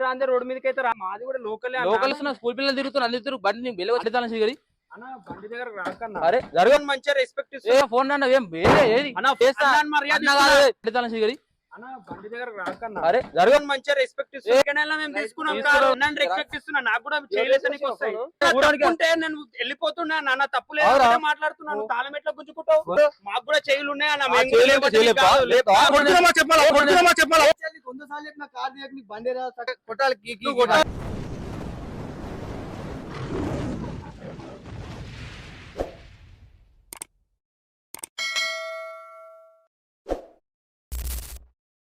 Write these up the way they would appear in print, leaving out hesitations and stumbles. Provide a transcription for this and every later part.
రాందే road మీదకి అయితే మాది కూడా లోకల్ స్కూల్ పిల్లలు తిరుగుతున్నారు అందరు బండి వెళ్ళి అన్న బండి దగ్గర రాకన్నా. అరే జరగని మంచిగా రెస్పెక్ట్ ఇస్తా. ఫోన్ అన్న ఏం ఏది అన్న బండి దగ్గర రాకన్నా. అరే జరగని మంచిగా రెస్పెక్ట్ ఇస్తున్నా మేము తీసుకున్నాం. రెస్పెక్ట్ ఇస్తున్నా నాకు కూడా చేయలేసరికి వస్తాయి. నేను వెళ్ళిపోతున్నా నాన్న తప్పు లేదు మాట్లాడుతున్నాను. తాళం ఎట్లా గుంజుకుంటావు? మాకు కూడా చేయలు ఉన్నాయి అన్న.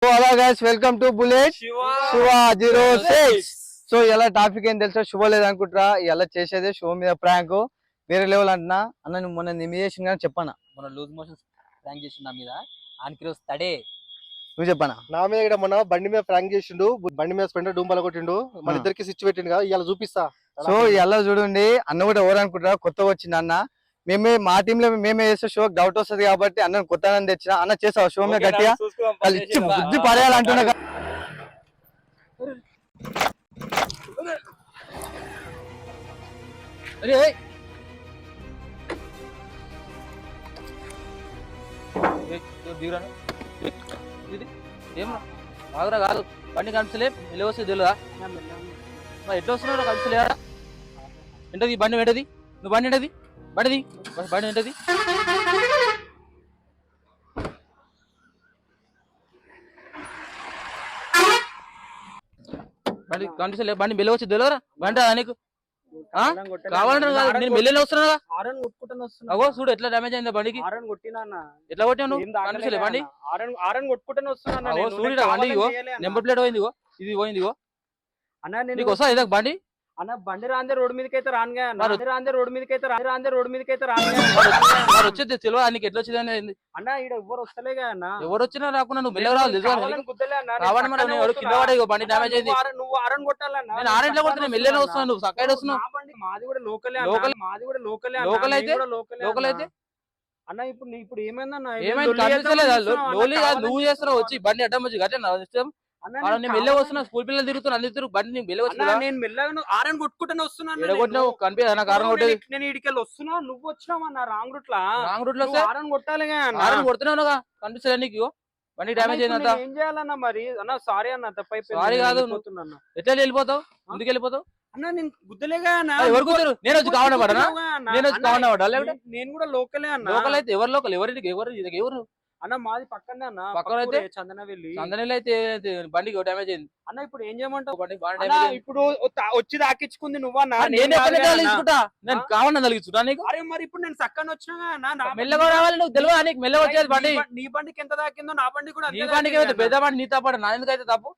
Hello guys, welcome to bullet Shiva 06. So ఇలా టాపిక్ ఏం తెలుసా, శుభ లేదనుకుంటారా? ఇలా చేసేది షో మీద ప్రాంక్ వేరే లెవెల్ అంటున్నా. అన్న నువ్వు మొన్న నిమిషం కానీ చెప్పానా, మన లూజ్ మోషన్ ప్రాంక్ చేసిండు నా మీద. ఆనికి రోజు తడే నువ్వు చెప్పానా? నా మీద ఇక్కడ మొన్న బండి మీద ప్రాంక్ చేసిండు, బండి మీద స్పెండర్ డూంబల కొట్టిండు, మన ఇద్దరికి స్విచ్ పెట్టిండు కదా, ఇలా చూపిస్తా. సో ఇలా చూడండి, అన్న కూడా ఎవరు అనుకుంటారా, కొత్తగా వచ్చింది అన్న. మేమే మా టీమ్ లో మేమే చేస్తే షో డౌట్ వస్తుంది కాబట్టి అన్న కొత్త తెచ్చిన. అన్న చేసావు షో మీద గట్టిగా ఇచ్చి బుద్ధి పడేయాలంటున్నా. ఏం ఆగురా కాదు, బండి కనిపించలే వెళ్ళి వస్తే తెలుదా? ఎట్లా వస్తున్నావు కనిపించలేదా? ఏంటది బండి ఏంటది? నువ్వు బండి ఏంటది? బండిది బండి ఏంటది? బండి కనిపిస్తలే, బండి మెల్లి వచ్చి తెలియరా? బండి నీకు కావాలంటే కాదు, నేను మెల్లెనే వస్తున్నా. అగో చూడు ఎట్లా డ్యామేజ్ అయిందా బండికి. ఎట్లా కొట్టావు నువ్వు? కనిపిస్తలే బండి చూడు బండి. ఇగో నెంబర్ ప్లేట్ పోయింది, ఇగో ఇది పోయింది. ఇగో నీకు వస్తా ఇదా బండి? అన్న బండి రాందే రోడ్ మీదకి అయితే రానుగా. రాందే రోడ్ మీదకి అయితే వచ్చేది తెలియదు నీకు ఎట్లా వచ్చింది అనేది. అన్న ఇక్కడ ఎవరు వస్తలేగా అన్న. ఎవరు వచ్చినా రాకుండా నువ్వు మెల్లగా రావాలి. బండి డ్యామేజ్ అయింది. నువ్వు ఆరన్ కొట్టాలన్నా. నేను ఆరెంట్లో కొడుతున్నా, మెల్లనే వస్తున్నావు, నువ్వు సక్కైడ్ వస్తున్నావు. మాది కూడా లోకలే. లోకల్ అయితే అన్న ఇప్పుడు ఏమైందన్న? ఏమైంది కనిపిస్తలేదా? లోలి కాదు నువ్వు చేస్తున్నావు వచ్చి బండి అడ్డం వచ్చి గట్టే నేను మెల్లగా వస్తున్నా. స్కూల్ పిల్లలు తిరుగుతున్నా అందరు బండి నేను మెల్లగా నేను మెల్లగా ఆరన్ కొట్టుకుంటానే వస్తున్నాను. ఎడగొట్టినావు కనిపించదా? కారణం కొట్టేది నేను ఇడికెళ్ళి వస్తున్నా, నువ్వు వచ్చినావు అన్న రాంగ్ రూట్ లో. ఆరన్ కొట్టాలి, ఆరన్ కొడుతున్నావుగా కనిపిస్తలే నీకు? బండి డ్యామేజ్ అయిందంట. ఏం చేయాలన్నా మరి? అన్న సారీ అన్న, తప్పైపోయింది. సారీ కాదు, ఎట్లా వెళ్ళిపోతావు? ముందుకు వెళ్ళిపోతావు అన్న. నేను గుద్దలేగా అన్న. ఎవరు కుదరు? నేను వచ్చి కావడం పడనా? నేను వచ్చి కావడం పడా? నేను కూడా లోకలే అన్న. లోకల్ అయితే ఎవరు లోకల్? ఎవరు అన్న? మాది పక్కనే అన్న. పక్కన అయితే చందనెల్లి అయితే బండికి డ్యామేజ్ అయింది అన్న. ఇప్పుడు ఏం చేయమంటావు? బండి ఇప్పుడు వచ్చి దాకించుకుంది నువ్వన్నా? నేను తగిలించుకుంటా, నేను కావాలని తగిలించుకుంటా నీకు. అరే మరి ఇప్పుడు నేను చక్కని వచ్చినా మెల్లగా రావాలి, నువ్వు తెలియదు నీకు మెల్లగా వచ్చేది బండి. నీ బండికి ఎంత దాకిందో నా బండి కూడా. నీ బండికి అయితే పెద్ద బండి నీ తప్ప నా ఎందుకైతే తప్పు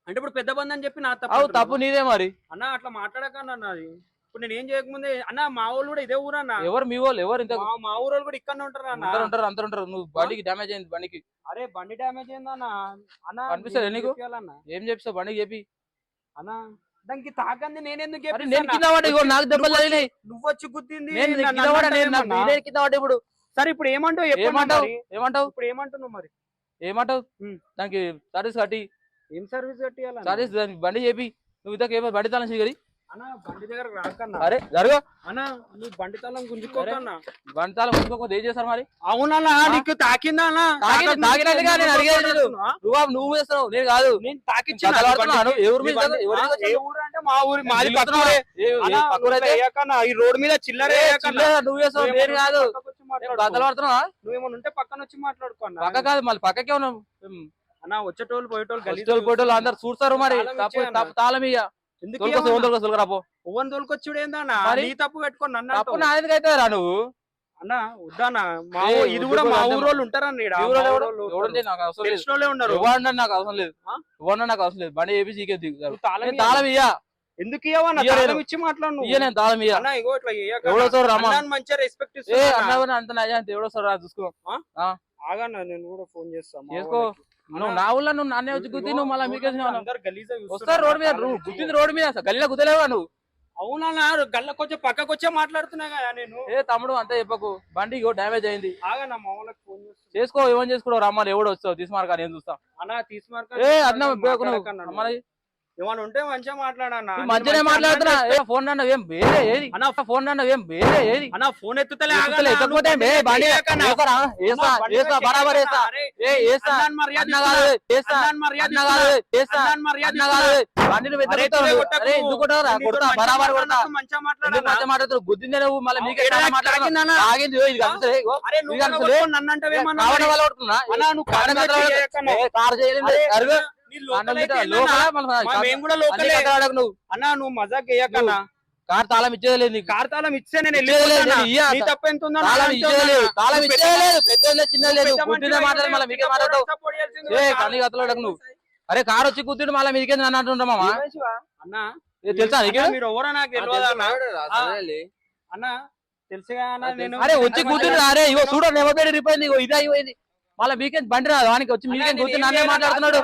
అంటే ఇప్పుడు పెద్ద బండి అని చెప్పి నా తప్పు నీదే మరి. అన్న అట్లా మాట్లాడకన్నా అన్నది. ఇప్పుడు నేను ఏం చేయకముందే అన్న, మా ఊళ్ళు కూడా ఇదే ఊరు అన్న. ఎవరు మీ వాళ్ళు? ఎవరు ఇంత మా ఊరు కూడా ఇక్కడ ఉంటారు అన్న. అందరు ఉంటారు. నువ్వు బండికి డ్యామేజ్ అయింది బండికి. అరే బండి డ్యామేజ్ అయిందన్న. అన్న అనిపిస్తుంది నీకు? ఏం చెప్పావు బండికి చెప్పి? అన్న దానికి తాకంది నేనెందుకు? నేను కింద పడ్డా, నాకు దెబ్బలు తగిలినాయి. నువ్వు వచ్చి గుద్దింది కింద పడ్డా. ఇప్పుడు సరే ఇప్పుడు ఏమంటావు? ఇప్పుడు ఏమంటున్నావు మరి? ఏమంటావు? దానికి సర్వీస్ కట్టి. ఏం సర్వీస్ కట్టియాలి? సర్వీస్ బండి చెప్పి నువ్వు ఇద్దరు ఏమో బండి తాళం చేయగలి. అన్న బండి దగ్గర రాకన్నా. అరే జరుగు అన్న, నువ్వు బండి తాళం గుంజుకోకన్నా. బండి తాళం గుంజుకోకపోతే ఏం చేస్తారు మరి? అవునన్నా, నీకు తాకిందా అన్న? తాకినట్టుగా నేను అడిగేది నువ్వు చేస్తావు, నేను కాదు. నేను తాకిచ్చిన ఎవరు అంటే మా ఊరు, మాది ఈ రోడ్ మీద చిల్లరే నువ్వు చేస్తావు, నేను కాదు. గతలాడుతున్నావా? నువ్వేమన్నా ఉంటే పక్కన వచ్చి మాట్లాడుకోన్నా. పక్క కాదు మళ్ళీ పక్కకే ఉన్నావు అన్న. వచ్చేటోళ్ళు పోయేటోళ్ళు పోయేటోళ్ళు అందరు చూస్తారు మరి. తాళం ఇయ్య తోలుకొచ్చుడు ఏందన్నా? నీ తప్పు పెట్టుకోండి అన్న. అయితే రా నువ్వు అన్న వద్దానా? ఇది కూడా మా ఊరు వాళ్ళు ఉంటారన్న. నాకు అవసరం లేదు. బండి వేపి తాళం ఇయ్యా. ఎందుకు ఇవ్వన్నా? ఇచ్చి మాట్లాడు. నేను తాళం ఇయ్యా. మంచిగా రెస్పెక్ట్ అంత నజా ఎవడో సార్ చూసుకో. ఆగన్నా, నేను కూడా ఫోన్ చేస్తాను. చేసుకో. నువ్వు నా ఊళ్ళో నువ్వు నాన్నే వచ్చి గుద్ది నువ్వు మళ్ళీ మీకు వస్తారు రోడ్ మీద. నువ్వు గుద్దింది రోడ్ మీద, గల్లీలో గుద్దలేవా నువ్వు? అవునా? గల్ల కొంచెం పక్కకు వచ్చే మాట్లాడుతున్నా కదా నేను. తమ్ముడు అంతా చెప్పకు, బండి డ్యామేజ్ అయింది. ఆగన్నా, మా వాళ్ళకి ఫోన్ చేస్తా. చేసుకో, ఏమని చేసుకో. రమ్మని ఎవడు వస్తావు తీసుమార్కా, నేను చూస్తా. అన్న తీసుమార్కా. అన్న ఏమన్నా ఉంటే మంచిగా మాట్లాడన్నా మంచిగానే మాట్లాడుతున్నా ఫోన్ అన్న ఏం వేరే ఏది అన్న ఫోన్ అన్న ఏం వేరే ఏది అన్న ఫోన్ ఎత్తుతలే ఎత్తకపోతే బరాబర్ వేస్తా బరాబర్ కొడతా మాట్లాడుతారు గుద్దిందే నువ్వు మళ్ళీ మీకే ఆగింది నువ్వు మజాక్ వేయకన్నా కార్ తాళం ఇచ్చేది లేదు కార్ తాళం ఇచ్చే నేను నువ్వు అరే కార్ వచ్చి కూర్చుంటే మళ్ళీ మీకే నన్ను అంటుంటా మామా అన్న తెలుసా మీరు ఎవరో నాకు తెలియదు అన్న తెలుసుగా అరే వచ్చి కూర్చుంటే అరే ఇగో చూడ నెంబర్ రిపోయింది ఇగో ఇదే అయిపోయింది మళ్ళీ వీకెండ్ బండి రాదు వానికి వచ్చి వీకెండ్ కూర్చుని నన్నే మాట్లాడుతున్నాడు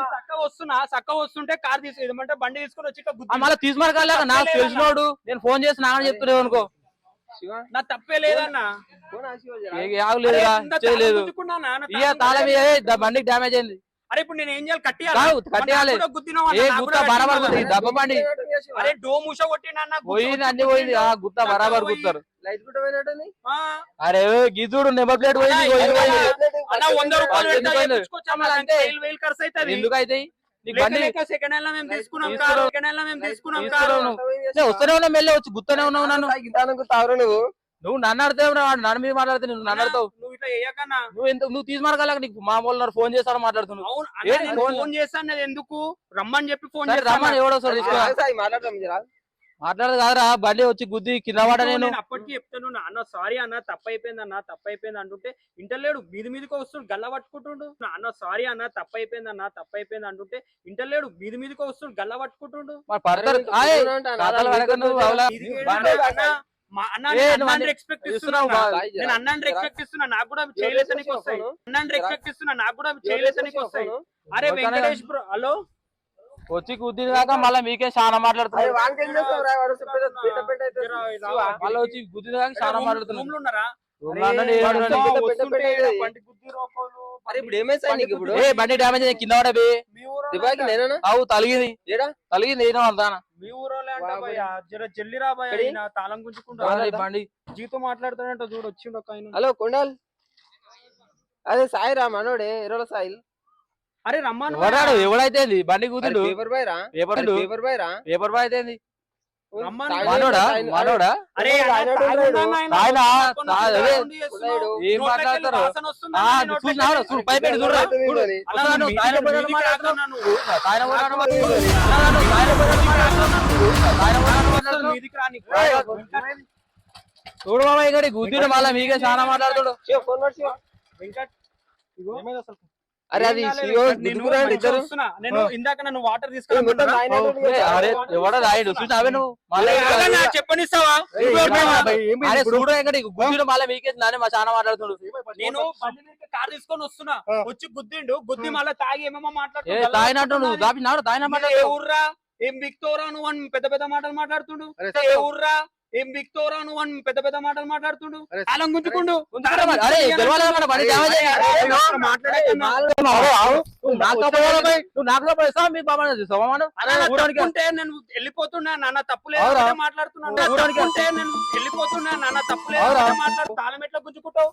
చక్క వస్తుంటే కార్ తీసుకుంటే బండి తీసుకొని వచ్చి మళ్ళీ తీసుకురాక నాకు తెలిసినోడు నేను ఫోన్ చేసి నాన్న చెప్తున్నావు అనుకో నా తప్పే లేదన్నా చేయలేదు ఇక తాళం బండికి డ్యామేజ్ అయింది అరే ఇప్పుడు నేను ఏం చేయాలి కట్టేయాలి డబ్బ బండి అరే డో మూస కొట్టిన పోయింది అన్ని పోయింది గుత్త బరాబర్ గుత్తారు అరే గిజుడు నెంబర్ ప్లేట్ పోయింది 100 రూపాయలు ఖర్చు అవుతుంది ఎందుకు అయితే సెకండ్ హ్యాండ్ లో మేము తీసుకున్నాం వస్తూనే ఉన్నా మెల్లె వచ్చి గుత్తనే ఉన్నావు నన్ను నువ్వు నన్ను అడుతావు నన్ను మీద మాట్లాడితే నువ్వు నన్ను అడుతావు నువ్వు ఇట్లా వేయకన్నా నువ్వు తీసుమారకాల నీకు మామూలు ఫోన్ చేస్తాను మాట్లాడుతున్నావు ఫోన్ చేస్తాను ఎందుకు రమ్మని చెప్పి ఫోన్ రమ్మని ఎవడో మాట్లాడదు కాదురా బండి వచ్చి గుద్ది కింద పడ నేను అప్పటికి చెప్తాను అన్న సారీ అన్న తప్పైపోయింది అంటుంటే ఇంటర్లేడు మీదికి వస్తుండు గల్ల పట్టుకుంటుండు అన్న సారీ అన్న తప్పైపోయింది అంటుంటే ఇంటర్లేడు మీదికి వస్తుండు గల్ల పట్టుకుంటుండు రెస్పెక్ట్ ఇస్తున్నా నాకు కూడా చేయలేసనికి వస్తాయి నాకు కూడా చేయలేసనికి వస్తాయి అరే వెంకటేష్ బ్రో హలో వచ్చి కుద్ది దాకా మళ్ళీ మీకే చాలా మాట్లాడుతున్నారు మళ్ళీ వచ్చి గుద్ది దాకా చాలా మాట్లాడుతున్నారు బండి డ్యామేజ్ కింద పడబే తలిగింది ఏదో అంతా మీ ఊరోలే అంట జర జల్లి రాబాయ్ తాళం గుంజుకుంటా బండి జీతో మాట్లాడుతాడంట చూడు వచ్చిండు ఒక ఆయన హలో కొండల్ అదే సాయి రా మనోడే ఎరోల సాయిల్ అరే రమ్మను ఎవడైతే బండి కూతుడు పేపర్ బాయ్ రా పేపర్ బాయ్ అయితే ఏం మాట్లాడతారు చూడు పైపెట్టి చూడు మామ ఇక్కడ గుద్దుడు మళ్ళీ మీకే చాలా మాట్లాడుతాడు అరే అది నేను ఇందాక నన్ను వాటర్ తీసుకున్నా ఎవడో రాయుడు చూసావే నువ్వు చెప్పనిస్తావా గుద్దుడు మళ్ళీ మీకే మా చాలా మాట్లాడుతున్నాడు నేను కార్ తీసుకొని వస్తున్నా వచ్చి గుద్ది మళ్ళీ తాగి ఏమేమో మాట్లాడుతున్నా తాగినట్టు నువ్వు దాపినాడు తాగిన ఏ ఊర్రా ఏం బిక్తోరా నువ్వు అని పెద్ద మాటలు మాట్లాడుతుండు ఏ ఊర్రా ఏం బిక్తోరా నువ్వు అని పెద్ద మాటలు మాట్లాడుతుండు అలా గుంజుకుండు నేను వెళ్ళిపోతున్నా నాన్న తప్పులేదు మాట్లాడుతున్నాను నేను వెళ్ళిపోతున్నా నాన్న తప్పులేదు తాళం ఎట్లా గుంజుకుంటావు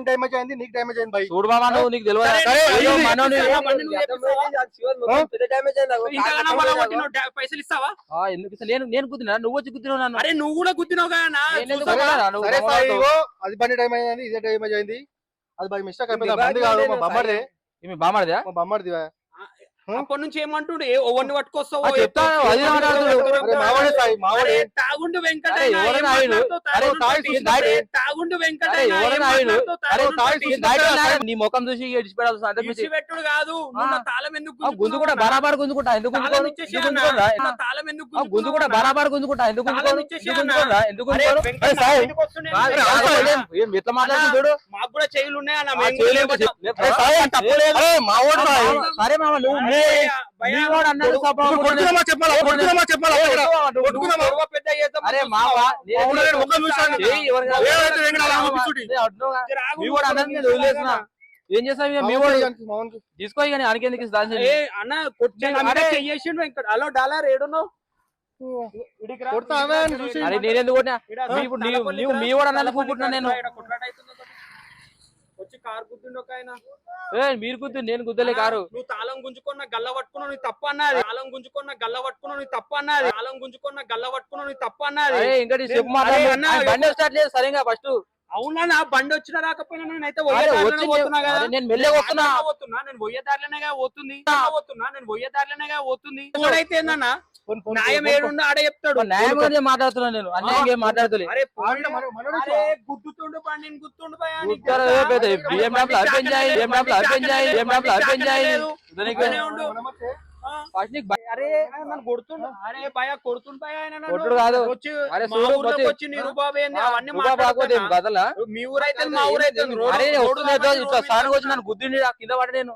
డ్యామేజ్ అయింది నీకు డ్యామేజ్ అయింది బైక్ చూడు మామ నువ్వు నీకు తెలియదు పైసలు ఇస్తావా ఎందుకు నేను గుద్దినా నువ్వు వచ్చి గుద్దినావు నన్ను అరే నువ్వు కూడా గుద్దినావు కదా అది బండి డ్యామేజ్ అయింది ఇదే డ్యామేజ్ అయింది అది బై మిస్టేక్ అయిపోయింది బండి కాదు మా బొమ్మడిదే బామడిదా మా బొమ్మడిదివా అప్పటి నుంచి ఏమంటుండే ఓవన్ని పట్టుకొస్తావు తాగుండు నీ ముఖం చూసి ఇడిచిపెట్టుడు కాదు తాళం ఎందుకు గుంజు కూడా బరాబర్ గుంజుకుంటా ఎందుకు తాళం ఎందుకు గుంజు కూడా బరాబర్ గుంజుకుంటా ఎందుకు ఎట్లా మాట్లాడుతు చూడు మాకు కూడా చెయ్యిలు ఉన్నాయి సరే మామ నువ్వు ఏం చేస్తావు ఇక? మీ వాడు తీసుకో ఇక ఆయనకి ఎందుకు ఇస్తా? ఏ అన్న చెయ్యేసిండు ఇక్కడ. హలో డాలర్ ఏడున్నావు? అరే నేనెందుకు కొట్టినా? ఇప్పుడు నీవు మీ వాడు అన్నది కూకుంటున్నా నేను. వచ్చి కారు గుద్దిండు ఒక ఆయన. మీరు గుద్దు, నేను గుద్దలే కారు. నువ్వు తాళం గుంజుకున్న గల్ల పట్టుకున్నావు, నీ తప్ప అన్నది. తాళం గుంజుకున్న గల్ల పట్టుకున్నావు, నీ తప్ప అన్నది. తాళం గుంజుకున్న గల్ల పట్టుకున్నావు, నీ తప్ప అన్నది. ఇంకా చెప్పు బండి స్టార్ట్ లేదు సరిగా ఫస్ట్. అవునా నా బండి వచ్చినా రాకపోయినా నేనైతే పోతున్నా కదా. నేను మెల్లె వస్తున్నా. నేను పోయే దారిలోనే పోతుంది. నేను పోయే దారిలోనే పోతుంది. అయితే ఏందన్నా న్యాయం ఏడుండో ఆడే చెప్తాడు. న్యాయం మాట్లాడుతున్నా నేను, అన్యాయంగా ఏం మాట్లాడుతుంది. అరే గుద్దుతుండు బండిని గుర్తుండు అరే నన్ను కొడుతుండు. అరే భయ కొడుతుండు భయ కొట్టుడు కాదు. వచ్చి నీ రూబాబు ఏంది అవన్నీ గదలా మీ ఊరైతే మా ఊరైతే ఇట్లా సార్ వచ్చి నన్ను గుద్దిండి కింద పడ. నేను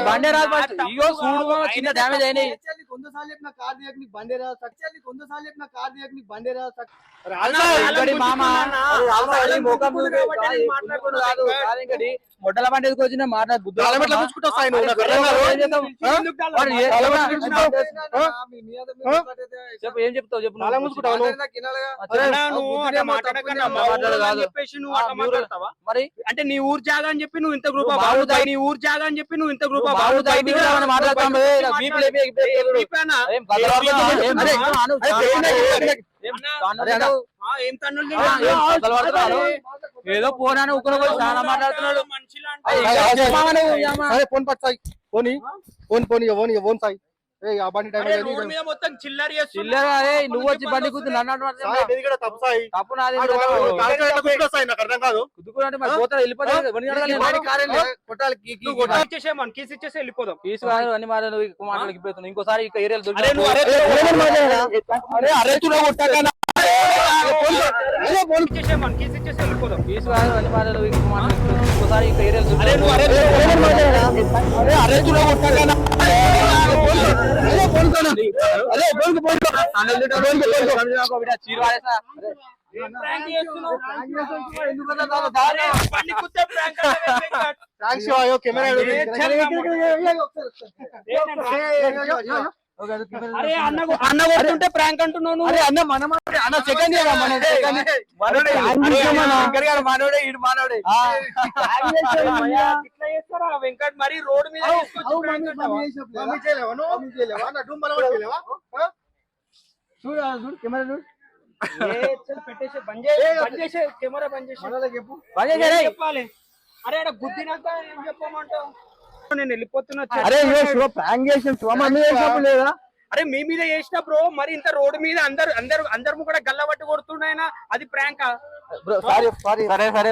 బండి రాదు ఫస్ట్. ఇగో చూడు చిన్న డ్యామేజ్ అయినాయి. మొట్టల బండి ఎందుకు వచ్చిన చెప్పు, ఏం చెప్తావు చెప్పు. మరి అంటే నీ ఊరు జాగా అని చెప్పి నువ్వు ఇంత గ్రూప్ బాగుతాయి. నీ ఊరు జాగా అని చెప్పి నువ్వు ఇంత గ్రూప్ బాగుతాయి. ఏదో పోనాను ఉక్కున చాలా మాట్లాడుతున్నాడు. మొత్తం చిల్లర నువ్వు వచ్చి బండి కూర్చు నన్ను తప్పు నాది. కీస్ ఇచ్చేసి వెళ్ళిపోదాం. కీసు కాదు అన్ని మాట్లాడు. ఇంకోసారి ఇక ఏరియాలు కీస్ ఇచ్చేసి వెళ్ళిపోదాం. కీసు కాదు అన్ని మాట్లాడు. ఇంకోసారి ఇక ఏరియాలు అన్న కొడుతుంటే ప్రాంక్ అంటున్నావు. అన్న మనం అన్న సెకండ్ మనోడే ఇటు మనోడే ఇట్లా చేస్తారా వెంకట్? మరి రోడ్డు మీద చూడు కెమెరా చూడు. పెట్టేసి బంద్ చేసే కెమెరా బంద్ చేసి చెప్పాలి. అరే అక్కడ గుద్దినాక ఏం చెప్పమంటావు? నేను వెళ్ళిపోతున్నా. లేదా? అరే మీ మీద చేసిన బ్రో, మరి ఇంత రోడ్డు మీద అందరు కూడా గల్లబట్టి కొడుతున్నాయన, అది ప్రాంక్? సరే సరే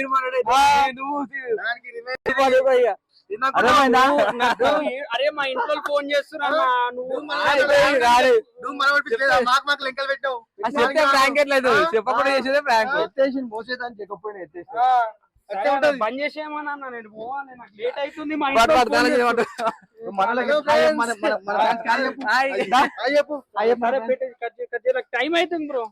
మనోడే అరే మా ఇంట్లో ఫోన్ చేస్తున్నా. చెప్పకుండా చేసేదే ప్రాంక్. బంద్ చేసేయమన్నా, నేను పోవాలి, నాకు లేట్ అవుతుంది. మా ఇంట్లో టైం అవుతుంది బ్రో.